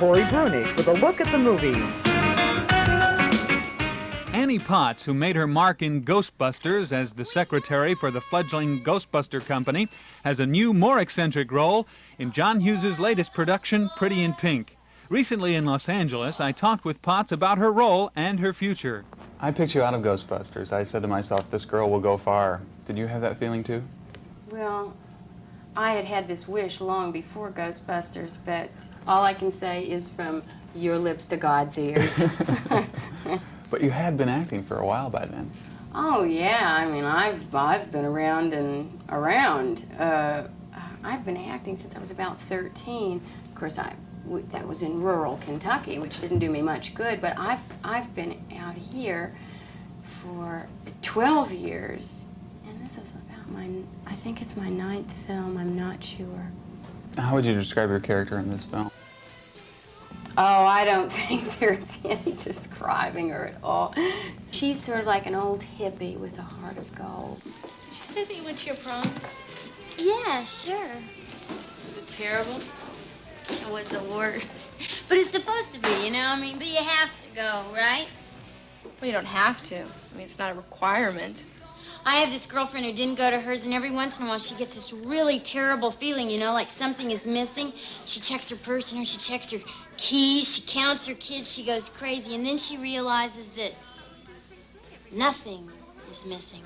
Corey Brunish with a look at the movies. Annie Potts, who made her mark in Ghostbusters as the secretary for the fledgling Ghostbuster Company, has a new, more eccentric role in John Hughes' latest production, Pretty in Pink. Recently in Los Angeles, I talked with Potts about her role and her future. I picked you out of Ghostbusters. I said to myself, this girl will go far. Did you have that feeling too? Well, I had had this wish long before Ghostbusters, but all I can say is from your lips to God's ears. But you had been acting for a while by then. Oh yeah, I mean I've been around and around. I've been acting since I was about 13. Of course, that was in rural Kentucky, which didn't do me much good. But I've been out here for 12 years, and this is about I think it's my 9th film. I'm not sure. How would you describe your character in this film? Oh, I don't think there's any describing her at all. She's sort of like an old hippie with a heart of gold. Did you say that you went to your prom? Yeah, sure. Was it terrible? It was the worst. But it's supposed to be, you know? I mean, but you have to go, right? Well, you don't have to. I mean, it's not a requirement. I have this girlfriend who didn't go to hers, and every once in a while she gets this really terrible feeling, you know, like something is missing. She checks her purse, you know, she checks her keys, she counts her kids, she goes crazy, and then she realizes that nothing is missing.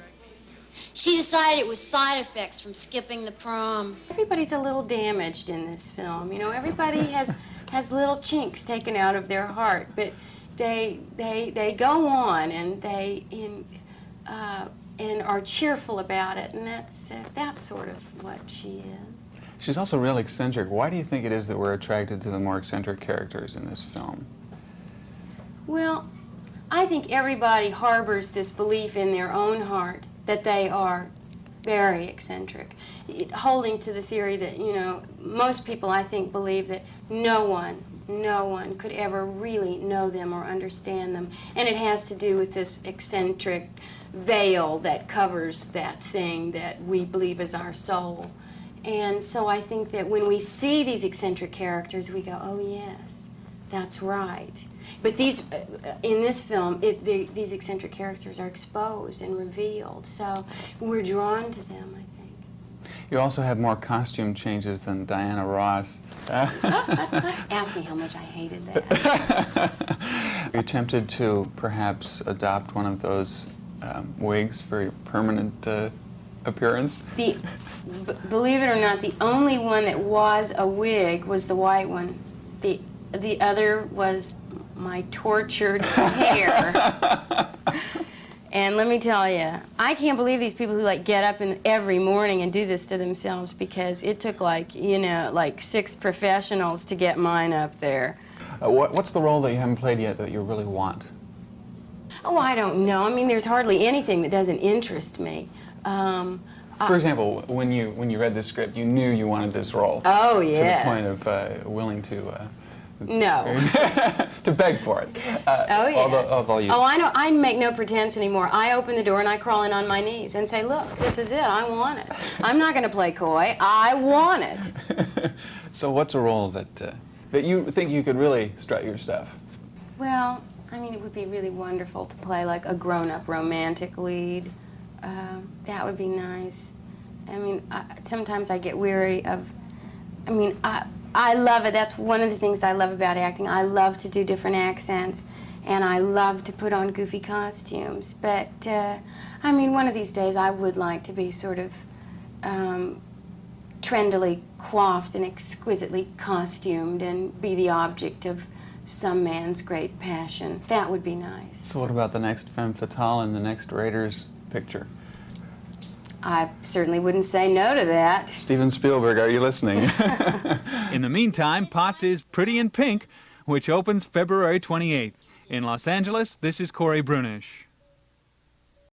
She decided it was side effects from skipping the prom. Everybody's a little damaged in this film, you know. Everybody has little chinks taken out of their heart, but they go on and and are cheerful about it, and that's sort of what she is. She's also real eccentric. Why do you think it is that we're attracted to the more eccentric characters in this film? Well, I think everybody harbors this belief in their own heart that they are very eccentric, holding to the theory that, you know, most people, I think, believe that no one could ever really know them or understand them, and it has to do with this eccentric veil that covers that thing that we believe is our soul. And so I think that when we see these eccentric characters, we go, oh yes, that's right. But in this film, these eccentric characters are exposed and revealed, so we're drawn to them, I think. You also have more costume changes than Diana Ross. Ask me how much I hated that. Are you tempted to perhaps adopt one of those wigs for your permanent appearance? Believe it or not, the only one that was a wig was the white one. The other was my tortured hair. And let me tell you, I can't believe these people who like get up every morning and do this to themselves, because it took like 6 professionals to get mine up there. What's the role that you haven't played yet that you really want? Oh, I don't know. I mean, there's hardly anything that doesn't interest me. For example, when you read this script, you knew you wanted this role. Oh, yes. To the point of willing to... No. to beg for it. Oh, yes. Although you... Oh, I know. I make no pretense anymore. I open the door and I crawl in on my knees and say, look, this is it. I want it. I'm not going to play coy. I want it. So what's a role that you think you could really strut your stuff? Well, I mean, it would be really wonderful to play like a grown-up romantic lead. That would be nice. I mean, sometimes I get weary of, I mean, I love it. That's one of the things I love about acting. I love to do different accents, and I love to put on goofy costumes. But, I mean, one of these days I would like to be sort of trendily coiffed and exquisitely costumed and be the object of some man's great passion. That would be nice. So what about the next femme fatale in the next Raiders picture? I certainly wouldn't say no to that. Steven Spielberg, are you listening? In the meantime, Potts is Pretty in Pink, which opens February 28th. In Los Angeles, this is Corey Brunish.